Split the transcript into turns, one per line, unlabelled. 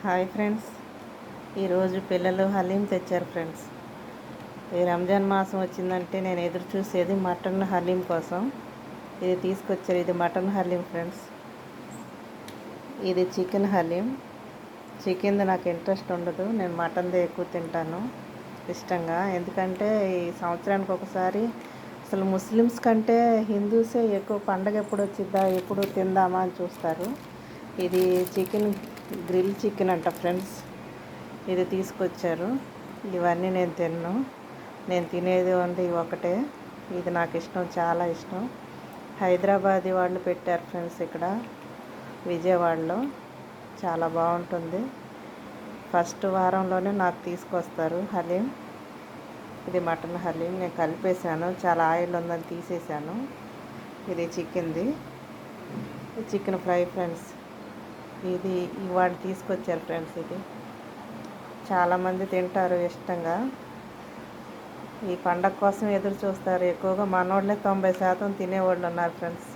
Hi friends, ఈరోజు పిల్లలు హలీం తెచ్చారు ఫ్రెండ్స్. ఈ రంజాన్ మాసం వచ్చిందంటే నేను ఎదురు చూసేది మటన్ హలీం కోసం. ఇది తీసుకొచ్చారు. ఇది మటన్ హలీం ఫ్రెండ్స్. ఇది చికెన్ హలీం. చికెన్ది నాకు ఇంట్రెస్ట్ ఉండదు, నేను మటన్దే ఎక్కువ తింటాను ఇష్టంగా. ఎందుకంటే ఈ సంవత్సరానికి ఒకసారి అసలు ముస్లిమ్స్ కంటే హిందూసే ఎక్కువ పండగ ఎప్పుడు వచ్చిద్దా, ఎప్పుడు తిందామా అని చూస్తారు. ఇది చికెన్ గ్రిల్ చికెన్ అంట ఫ్రెండ్స్. ఇది తీసుకొచ్చారు. ఇవన్నీ నేను తిన్ను, నేను తినేది ఓన్లీ ఒకటే. ఇది నాకు ఇష్టం, చాలా ఇష్టం. హైదరాబాదీ వాళ్ళు పెట్టారు ఫ్రెండ్స్, ఇక్కడ విజయవాడలో. చాలా బాగుంటుంది. ఫస్ట్ వారంలోనే నాకు తీసుకొస్తారు హలీం. ఇది మటన్ హలీం. నేను కలిపేశాను, చాలా ఆయిల్ ఉందని తీసేసాను. ఇది చికెన్ది, చికెన్ ఫ్రై ఫ్రెండ్స్. ఇది ఇవాళ తీసుకొచ్చారు ఫ్రెండ్స్. ఇది చాలామంది తింటారు ఇష్టంగా. ఈ పండగ కోసం ఎదురు చూస్తారు ఎక్కువగా. మనోళ్ళే 90% తినేవాళ్ళు ఉన్నారు ఫ్రెండ్స్.